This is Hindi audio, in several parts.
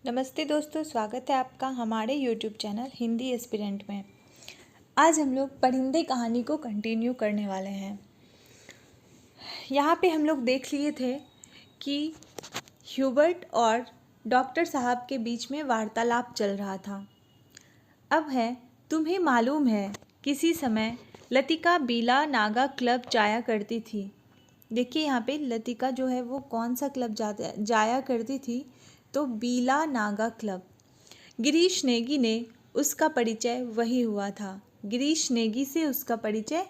नमस्ते दोस्तों, स्वागत है आपका हमारे YouTube चैनल हिंदी एस्पिरेंट में। आज हम लोग परिंदे कहानी को कंटिन्यू करने वाले हैं। यहाँ पे हम लोग देख लिए थे कि ह्यूबर्ट और डॉक्टर साहब के बीच में वार्तालाप चल रहा था। अब है, तुम्हें मालूम है किसी समय लतिका बीला नागा क्लब जाया करती थी। देखिए यहाँ पे लतिका जो है वो कौन सा क्लब जाया करती थी, तो बीला नागा क्लब। गिरीश नेगी ने उसका परिचय वही हुआ था। गिरीश नेगी से उसका परिचय,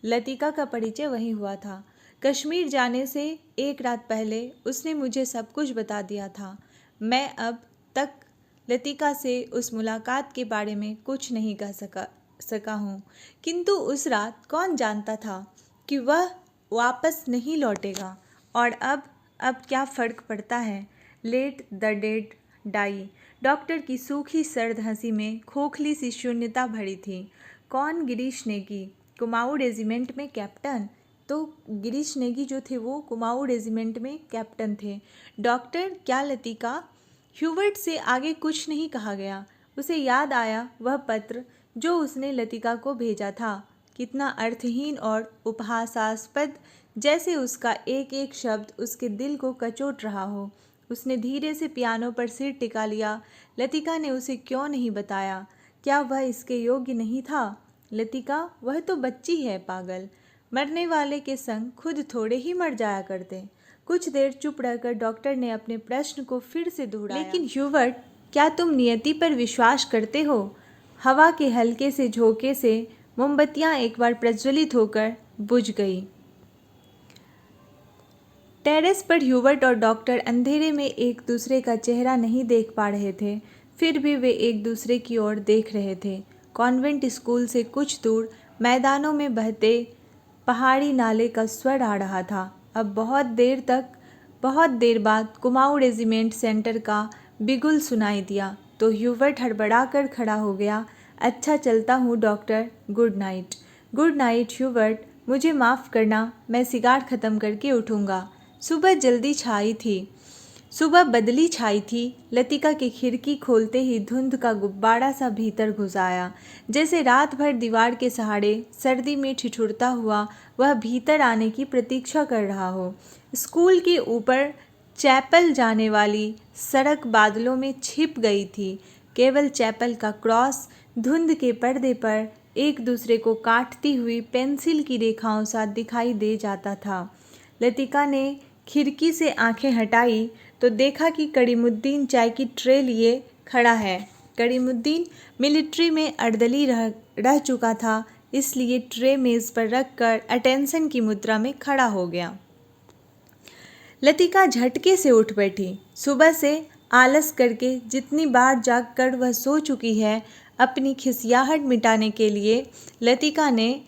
लतिका का परिचय वही हुआ था। कश्मीर जाने से एक रात पहले उसने मुझे सब कुछ बता दिया था। मैं अब तक लतिका से उस मुलाकात के बारे में कुछ नहीं कह सका हूँ, किंतु उस रात कौन जानता था कि वह वापस नहीं लौटेगा। और अब क्या फ़र्क पड़ता है। Let the dead die. Doctor की सूखी सर्द हंसी में खोखली सी शून्यता भरी थी। कौन? गिरीश नेगी, कुमाऊँ रेजिमेंट में कैप्टन। तो गिरीश नेगी जो थे वो कुमाऊँ रेजिमेंट में कैप्टन थे। डॉक्टर क्या लतिका? ह्यूबर्ट से आगे कुछ नहीं कहा गया। उसे याद आया वह पत्र जो उसने लतिका को भेजा था। कितना अर्थहीन और उपहासास्पद, जैसे उसका एक एक शब्द उसके दिल को कचोट रहा हो। उसने धीरे से पियानो पर सिर टिका लिया। लतिका ने उसे क्यों नहीं बताया? क्या वह इसके योग्य नहीं था? लतिका, वह तो बच्ची है पागल। मरने वाले के संग खुद थोड़े ही मर जाया करते। कुछ देर चुप रहकर डॉक्टर ने अपने प्रश्न को फिर से दोहराया। लेकिन ह्यूबर्ट, क्या तुम नियति पर विश्वास करते हो? हवा के हल्के से झोंके से मोमबत्तियां एक बार प्रज्वलित होकर बुझ गई। टेरेस पर ह्यूबर्ट और डॉक्टर अंधेरे में एक दूसरे का चेहरा नहीं देख पा रहे थे, फिर भी वे एक दूसरे की ओर देख रहे थे। कॉन्वेंट स्कूल से कुछ दूर मैदानों में बहते पहाड़ी नाले का स्वर आ रहा था। अब बहुत देर बाद कुमाऊँ रेजिमेंट सेंटर का बिगुल सुनाई दिया तो ह्यूबर्ट हड़बड़ा कर खड़ा हो गया। अच्छा, चलता हूँ doctor, good night. Good night Hubert, मुझे माफ़ करना, मैं सिगार ख़त्म करके उठूँगा। सुबह बदली छाई थी। लतिका की खिड़की खोलते ही धुंध का गुब्बारा सा भीतर घुस आया। जैसे रात भर दीवार के सहारे सर्दी में ठिठुरता हुआ वह भीतर आने की प्रतीक्षा कर रहा हो। स्कूल के ऊपर चैपल जाने वाली सड़क बादलों में छिप गई थी। केवल चैपल का क्रॉस धुंध के पर्दे पर एक दूसरे को काटती हुई पेंसिल की रेखाओं सा दिखाई दे जाता था। लतिका ने खिड़की से आंखें हटाई तो देखा कि करीमुद्दीन चाय की ट्रे लिए खड़ा है। करीमुद्दीन मिलिट्री में अर्दली रह चुका था, इसलिए ट्रे मेज़ पर रखकर अटेंशन की मुद्रा में खड़ा हो गया। लतिका झटके से उठ बैठी। सुबह से आलस करके जितनी बार जागकर वह सो चुकी है, अपनी खिसियाहट मिटाने के लिए लतिका ने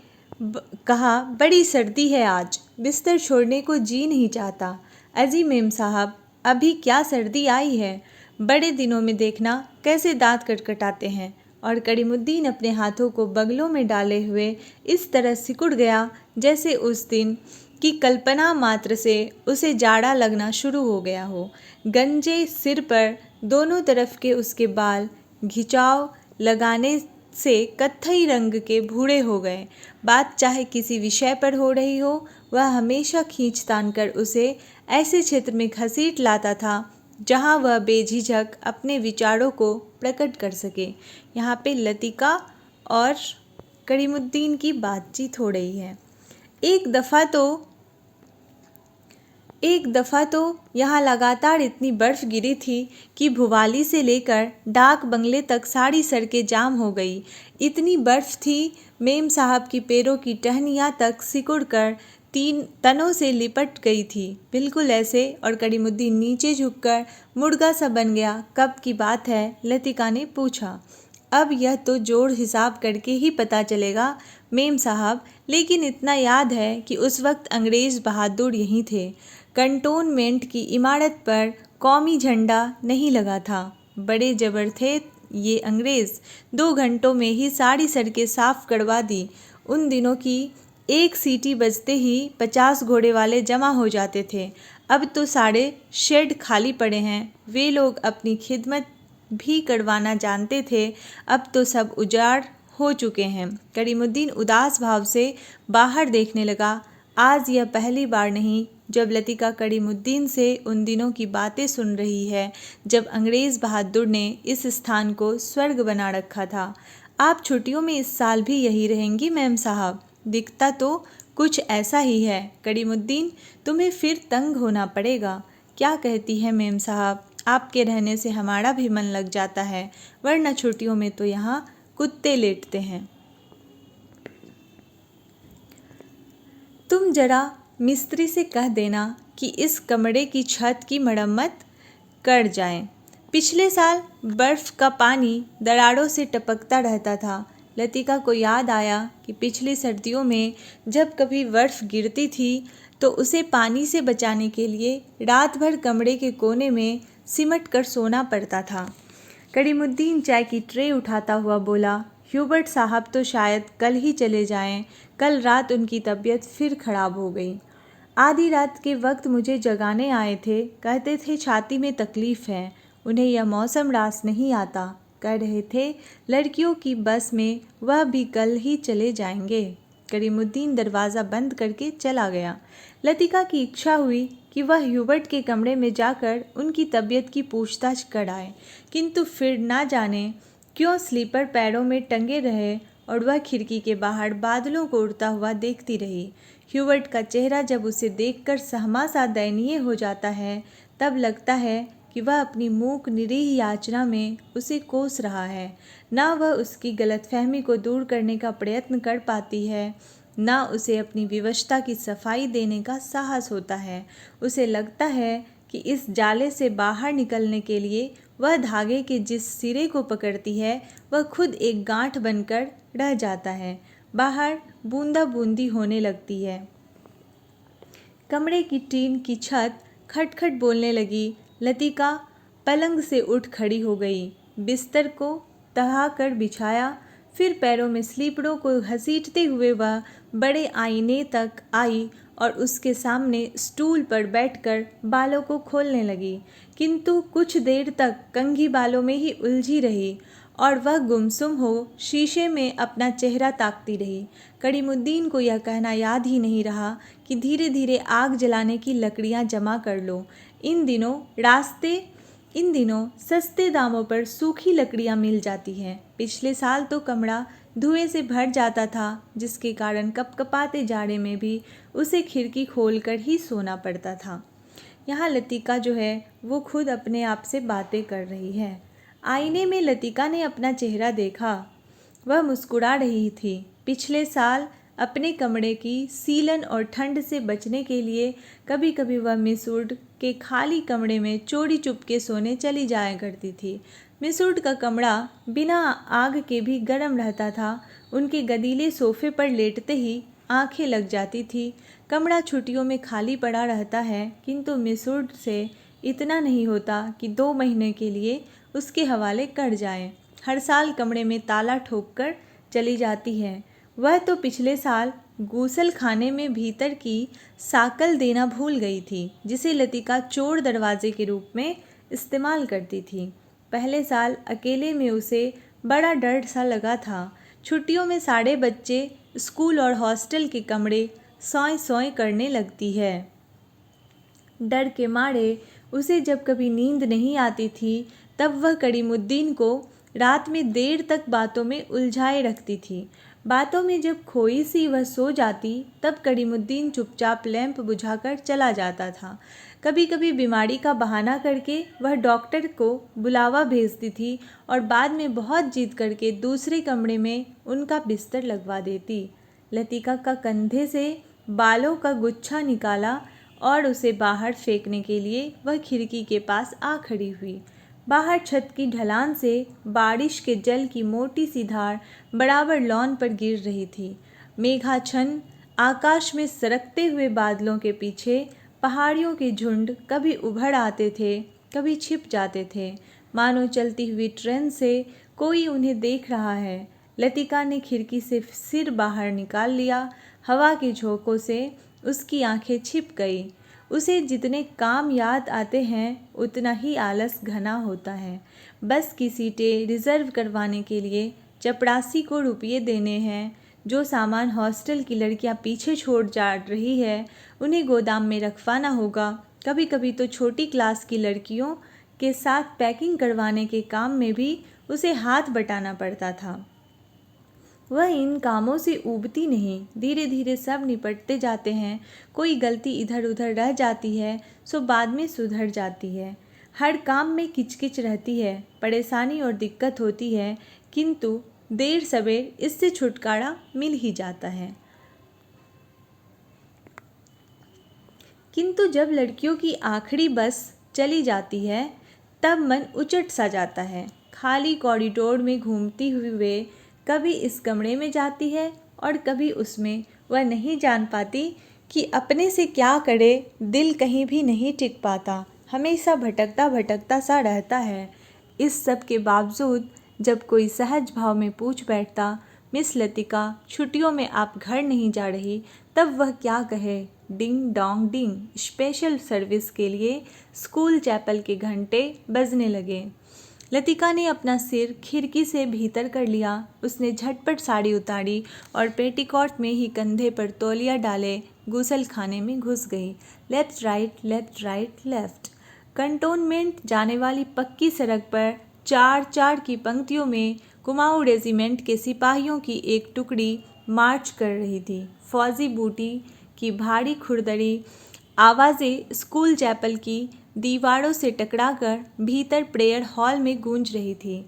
कहा, बड़ी सर्दी है आज, बिस्तर छोड़ने को जी नहीं चाहता। अजी मेम साहब, अभी क्या सर्दी आई है, बड़े दिनों में देखना कैसे दांत कटकटाते हैं। और करीमुद्दीन अपने हाथों को बगलों में डाले हुए इस तरह सिकुड़ गया जैसे उस दिन की कल्पना मात्र से उसे जाड़ा लगना शुरू हो गया हो। गंजे सिर पर दोनों तरफ के उसके बाल घिंचाव लगाने से कत्थई रंग के भूरे हो गए। बात चाहे किसी विषय पर हो रही हो, वह हमेशा खींचतान कर उसे ऐसे क्षेत्र में घसीट लाता था जहां वह बेझिझक अपने विचारों को प्रकट कर सके। यहाँ पे लतिका और करीमुद्दीन की बातचीत हो रही है। एक दफ़ा तो यहाँ लगातार इतनी बर्फ़ गिरी थी कि भुवाली से लेकर डाक बंगले तक सारी सड़कें जाम हो गई। इतनी बर्फ़ थी मेम साहब की पैरों की टहनियाँ तक सिकुड़ कर तीन तनों से लिपट गई थी, बिल्कुल ऐसे। और करीमुद्दीन नीचे झुककर मुर्गा सा बन गया। कब की बात है? लतिका ने पूछा। अब यह तो जोड़ हिसाब करके ही पता चलेगा मेम साहब, लेकिन इतना याद है कि उस वक्त अंग्रेज़ बहादुर यहीं थे। कंटोनमेंट की इमारत पर कौमी झंडा नहीं लगा था। बड़े जबर थे ये अंग्रेज़। 2 घंटों में ही सारी सड़कें साफ करवा दी। उन दिनों की एक सीटी बजते ही 50 घोड़े वाले जमा हो जाते थे। अब तो सारे शेड खाली पड़े हैं। वे लोग अपनी खिदमत भी करवाना जानते थे, अब तो सब उजाड़ हो चुके हैं। करीमुद्दीन उदास भाव से बाहर देखने लगा। आज यह पहली बार नहीं जब लतिका करीमुद्दीन से उन दिनों की बातें सुन रही है जब अंग्रेज़ बहादुर ने इस स्थान को स्वर्ग बना रखा था। आप छुट्टियों में इस साल भी यही रहेंगी मेम साहब? दिखता तो कुछ ऐसा ही है। करीमुद्दीन, तुम्हें फिर तंग होना पड़ेगा। क्या कहती है मेम साहब? आपके रहने से हमारा भी मन लग जाता है, वरना छुट्टियों में तो यहाँ कुत्ते लेटते हैं। तुम जरा मिस्त्री से कह देना कि इस कमरे की छत की मरम्मत कर जाए। पिछले साल बर्फ़ का पानी दरारों से टपकता रहता था। लतिका को याद आया कि पिछली सर्दियों में जब कभी बर्फ़ गिरती थी तो उसे पानी से बचाने के लिए रात भर कमरे के कोने में सिमट कर सोना पड़ता था। करीमुद्दीन चाय की ट्रे उठाता हुआ बोला, ह्यूबर्ट साहब तो शायद कल ही चले जाएं। कल रात उनकी तबीयत फिर खराब हो गई। आधी रात के वक्त मुझे जगाने आए थे। कहते थे छाती में तकलीफ़ है, उन्हें यह मौसम रास नहीं आता। कह रहे थे लड़कियों की बस में वह भी कल ही चले जाएंगे। करीमुद्दीन दरवाज़ा बंद करके चला गया। लतिका की इच्छा हुई कि वह ह्यूबर्ट के कमरे में जाकर उनकी तबीयत की पूछताछ कर आए, किंतु फिर ना जाने क्यों स्लीपर पैरों में टंगे रहे और वह खिड़की के बाहर बादलों को उड़ता हुआ देखती रही। ह्यूबर्ट का चेहरा जब उसे देखकर सहमा सा दयनीय हो जाता है, तब लगता है कि वह अपनी मूक निरीह याचना में उसे कोस रहा है। ना वह उसकी गलतफहमी को दूर करने का प्रयत्न कर पाती है, ना उसे अपनी विवशता की सफाई देने का साहस होता है। उसे लगता है कि इस जाले से बाहर निकलने के लिए वह धागे के जिस सिरे को पकड़ती है वह खुद एक गांठ बनकर रह जाता है। बाहर बूंदा बूंदी होने लगती है। कमरे की टीन की छत खटखट बोलने लगी। लतिका पलंग से उठ खड़ी हो गई, बिस्तर को तहा कर बिछाया, फिर पैरों में स्लीपरों को घसीटते हुए वह बड़े आईने तक आई और उसके सामने स्टूल पर बैठकर बालों को खोलने लगी, किंतु कुछ देर तक कंघी बालों में ही उलझी रही और वह गुमसुम हो शीशे में अपना चेहरा ताकती रही। करीमुद्दीन को यह कहना याद ही नहीं रहा कि धीरे धीरे आग जलाने की लकड़ियां जमा कर लो। इन दिनों सस्ते दामों पर सूखी लकड़ियां मिल जाती हैं। पिछले साल तो कमरा धुएं से भर जाता था, जिसके कारण कपकपाते जाड़े में भी उसे खिड़की खोलकर ही सोना पड़ता था। यहाँ लतिका जो है वो खुद अपने आप से बातें कर रही है। आईने में लतिका ने अपना चेहरा देखा। वह मुस्कुरा रही थी। पिछले साल अपने कमरे की सीलन और ठंड से बचने के लिए कभी कभी वह मिसूड के खाली कमरे में चोरी चुपके सोने चली जाया करती थी। मिसूड का कमरा बिना आग के भी गर्म रहता था। उनके गदीले सोफे पर लेटते ही आंखें लग जाती थी। कमरा छुट्टियों में खाली पड़ा रहता है, किंतु मिसूड से इतना नहीं होता कि 2 महीने के लिए उसके हवाले कर जाएं। हर साल कमरे में ताला ठोककर चली जाती है। वह तो पिछले साल गूसल खाने में भीतर की साकल देना भूल गई थी, जिसे लतिका चोर दरवाजे के रूप में इस्तेमाल करती थी। पहले साल अकेले में उसे बड़ा डर सा लगा था। छुट्टियों में सारे बच्चे स्कूल और हॉस्टल के कमरे सोए सोए करने लगती है। डर के मारे उसे जब कभी नींद नहीं आती थी, तब वह करीमुद्दीन को रात में देर तक बातों में उलझाए रखती थी। बातों में जब खोई सी वह सो जाती, तब करीमुद्दीन चुपचाप लैंप बुझाकर चला जाता था। कभी कभी बीमारी का बहाना करके वह डॉक्टर को बुलावा भेजती थी और बाद में बहुत जिद करके दूसरे कमरे में उनका बिस्तर लगवा देती। लतिका का कंधे से बालों का गुच्छा निकाला और उसे बाहर फेंकने के लिए वह खिड़की के पास आ खड़ी हुई। बाहर छत की ढलान से बारिश के जल की मोटी सी धार बराबर लॉन पर गिर रही थी। मेघाच्छन्न आकाश में सरकते हुए बादलों के पीछे पहाड़ियों के झुंड कभी उभर आते थे, कभी छिप जाते थे, मानो चलती हुई ट्रेन से कोई उन्हें देख रहा है। लतिका ने खिड़की से सिर बाहर निकाल लिया। हवा के झोंकों से उसकी आंखें छिप गई। उसे जितने काम याद आते हैं उतना ही आलस घना होता है। बस की सीटें रिजर्व करवाने के लिए चपरासी को रुपये देने हैं। जो सामान हॉस्टल की लड़कियां पीछे छोड़ जा रही है उन्हें गोदाम में रखवाना होगा। कभी कभी तो छोटी क्लास की लड़कियों के साथ पैकिंग करवाने के काम में भी उसे हाथ बटाना पड़ता था। वह इन कामों से ऊबती नहीं। धीरे धीरे सब निपटते जाते हैं। कोई गलती इधर उधर रह जाती है सो बाद में सुधर जाती है। हर काम में किचकिच रहती है, परेशानी और दिक्कत होती है, किंतु देर सवेर इससे छुटकारा मिल ही जाता है। किंतु जब लड़कियों की आखिरी बस चली जाती है तब मन उचट सा जाता है। खाली कॉरिडोर में घूमती हुई वे कभी इस कमरे में जाती है और कभी उसमें। वह नहीं जान पाती कि अपने से क्या करे। दिल कहीं भी नहीं टिक पाता, हमेशा भटकता भटकता सा रहता है। इस सब के बावजूद जब कोई सहज भाव में पूछ बैठता, मिस लतिका छुट्टियों में आप घर नहीं जा रही, तब वह क्या कहे। Ding dong ding, special service के लिए स्कूल चैपल के घंटे बजने लगे। लतिका ने अपना सिर खिड़की से भीतर कर लिया। उसने झटपट साड़ी उतारी और पेटीकोट में ही कंधे पर तौलिया डाले गुसल खाने में घुस गई। Left right left. कंटोनमेंट जाने वाली पक्की सड़क पर चार चार की पंक्तियों में कुमाऊं रेजिमेंट के सिपाहियों की एक टुकड़ी मार्च कर रही थी। फौजी बूटी की भारी खुरदरी आवाज़ें स्कूल चैपल की दीवारों से टकराकर भीतर प्रेयर हॉल में गूंज रही थी।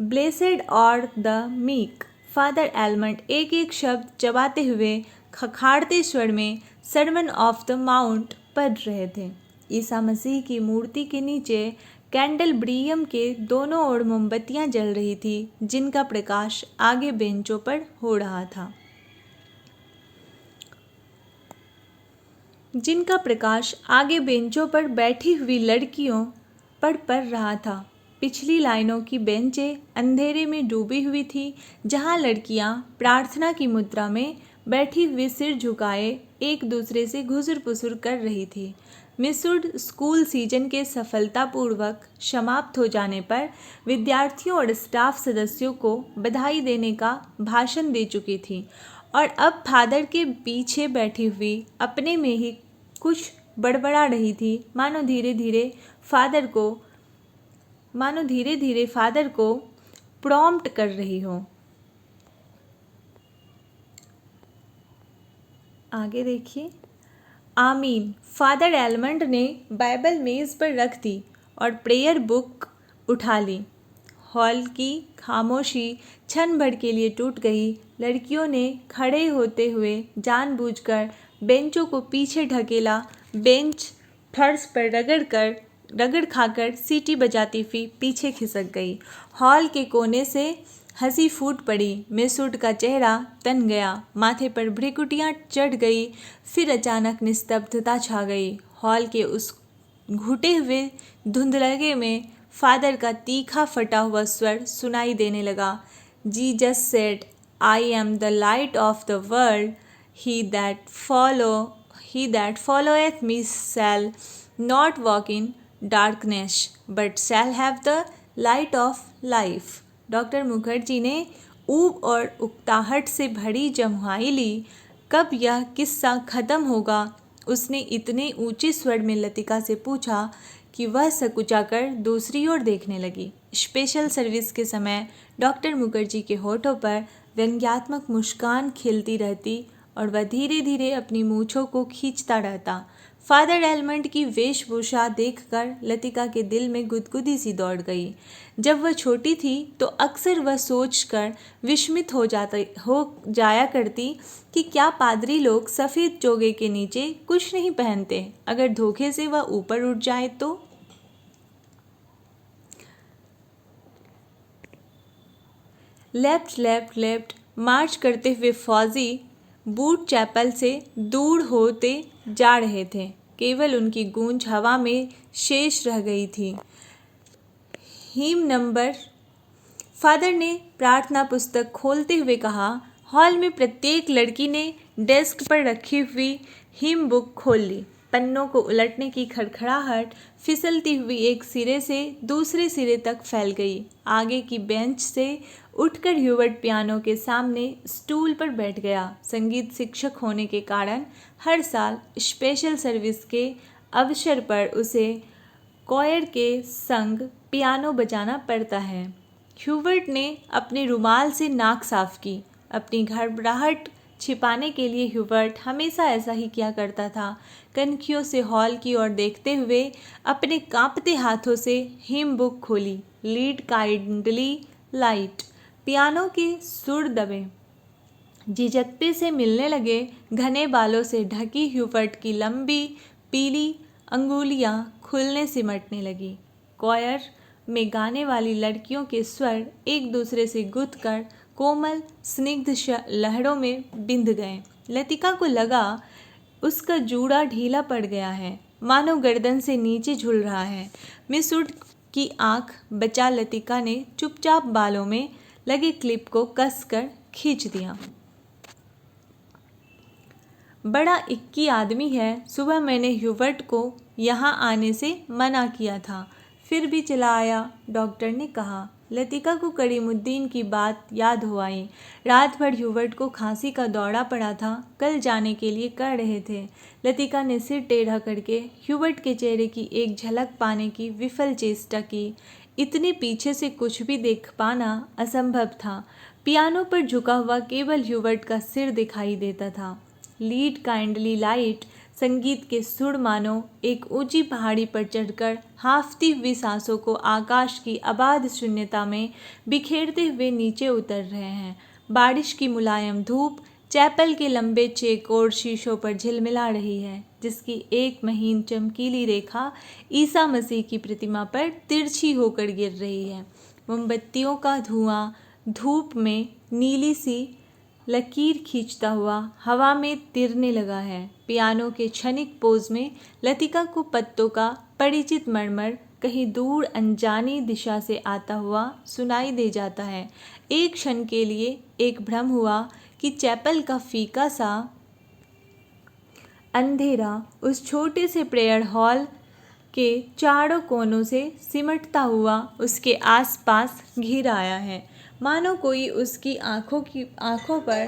ब्लेसेड और द मीक, फादर एलमंड एक एक शब्द चबाते हुए खखाड़ते स्वर में सरमन ऑफ द माउंट पढ़ रहे थे। ईसा मसीह की मूर्ति के नीचे कैंडलब्रियम के दोनों ओर मोमबत्तियां जल रही थी, जिनका प्रकाश आगे बेंचों पर हो रहा था। जिनका प्रकाश आगे बेंचों पर बैठी हुई लड़कियों पर पड़ रहा था। पिछली लाइनों की बेंचें अंधेरे में डूबी हुई थी, जहां लड़कियां प्रार्थना की मुद्रा में बैठी हुई सिर झुकाए एक दूसरे से घुसुर-पुसुर कर रही थी। मिसूड स्कूल सीजन के सफलतापूर्वक समाप्त हो जाने पर विद्यार्थियों और स्टाफ सदस्यों को बधाई देने का भाषण दे चुकी थी और अब फादर के पीछे बैठी हुई अपने में ही कुछ बड़बड़ा रही थी। मानो धीरे धीरे फादर को प्रॉम्प्ट कर रही हो। आगे देखिए। आमीन। फादर एलमंड ने बाइबल मेज पर रख दी और प्रेयर बुक उठा ली। हॉल की खामोशी क्षण भर के लिए टूट गई। लड़कियों ने खड़े होते हुए जानबूझकर बेंचों को पीछे ढकेला। बेंच फर्श पर रगड़ खाकर सीटी बजाती हुई पीछे खिसक गई। हॉल के कोने से हंसी फूट पड़ी। मिसूड का चेहरा तन गया, माथे पर भ्रिकुटियां चढ़ गई। फिर अचानक निस्तब्धता छा गई। हॉल के उस घुटे हुए धुंधलगे में फादर का तीखा फटा हुआ स्वर सुनाई देने लगा। Jesus said, I am the light of the world, he that followeth me shall not walk in darkness but shall have the light of life। Doctor Mukherjee ने ऊब और उकताहट से भरी जम्हाई ली। कब यह किस्सा खत्म होगा? उसने इतने ऊंचे स्वर में लतिका से पूछा कि वह सकुचाकर दूसरी ओर देखने लगी। स्पेशल सर्विस के समय डॉक्टर मुखर्जी के होठों पर व्यंग्यात्मक मुस्कान खिलती रहती और वह धीरे धीरे अपनी मूंछों को खींचता रहता। फादर एलमंड की वेशभूषा देखकर लतिका के दिल में गुदगुदी सी दौड़ गई। जब वह छोटी थी तो अक्सर वह सोचकर विस्मित हो जाया करती कि क्या पादरी लोग सफ़ेद चोगे के नीचे कुछ नहीं पहनते, अगर धोखे से वह ऊपर उठ जाए तो। लेफ्ट लेफ्ट लेफ्ट मार्च करते हुए फौजी बूट चैपल से दूर होते जा रहे थे। केवल उनकी गूंज हवा में शेष रह गई थी। Him number. फादर ने प्रार्थना पुस्तक खोलते हुए कहा, हॉल में प्रत्येक लड़की ने डेस्क पर रखी हुई हिम बुक खोल ली। पन्नों को उलटने की खड़खड़ाहट फिसलती हुई एक सिरे से दूसरे सिरे तक फैल गई। आगे की बेंच से उठकर ह्यूबर्ट पियानो के सामने स्टूल पर बैठ गया। संगीत शिक्षक होने के कारण हर साल स्पेशल सर्विस के अवसर पर उसे कॉयर के संग पियानो बजाना पड़ता है। ह्यूबर्ट ने अपने रुमाल से नाक साफ की। अपनी घबराहट छिपाने के लिए ह्यूबर्ट हमेशा ऐसा ही किया करता था। कनखियों से हॉल की ओर देखते हुए अपने कांपते हाथों से हिम बुक खोली। Lead kindly light. पियानो के सुर दबे झिझकते से मिलने लगे। घने बालों से ढकी ह्यूबर्ट की लंबी पीली अंगुलियां खुलने सिमटने लगी। कॉयर में गाने वाली लड़कियों के स्वर एक दूसरे से गुथकर कोमल स्निग्ध लहरों में बिंध गए। लतिका को लगा उसका जूड़ा ढीला पड़ गया है, मानो गर्दन से नीचे झूल रहा है। मिस वुड की आंख बचा लतिका ने चुपचाप बालों में लगे क्लिप को कसकर खींच दिया। बड़ा इक्की आदमी है। सुबह मैंने ह्यूबर्ट को यहाँ आने से मना किया था, फिर भी चला आया, डॉक्टर ने कहा। लतिका को करीमुद्दीन की बात याद हो आई। रात भर ह्यूबर्ट को खांसी का दौरा पड़ा था। कल जाने के लिए कह रहे थे। लतिका ने सिर टेढ़ा करके ह्यूबर्ट के चेहरे की एक झलक पाने की विफल चेष्टा की। इतने पीछे से कुछ भी देख पाना असंभव था। पियानो पर झुका हुआ केवल ह्यूबर्ट का सिर दिखाई देता था। लीड काइंडली लाइट संगीत के सुर मानो एक ऊंची पहाड़ी पर चढ़कर हाफती हुई सांसों को आकाश की अबाध शून्यता में बिखेरते हुए नीचे उतर रहे हैं। बारिश की मुलायम धूप चैपल के लंबे चेकोर शीशों पर झिलमिला रही है, जिसकी एक महीन चमकीली रेखा ईसा मसीह की प्रतिमा पर तिरछी होकर गिर रही है। मोमबत्तियों का धुआं धूप में नीली सी लकीर खींचता हुआ हवा में तिरने लगा है। पियानो के क्षणिक पोज में लतिका को पत्तों का परिचित मरमर कहीं दूर अनजानी दिशा से आता हुआ सुनाई दे जाता है। एक क्षण के लिए एक भ्रम हुआ कि चैपल का फीका सा अंधेरा उस छोटे से प्रेयर हॉल के चारों कोनों से सिमटता हुआ उसके आसपास घिर आया है, मानो कोई उसकी आंखों पर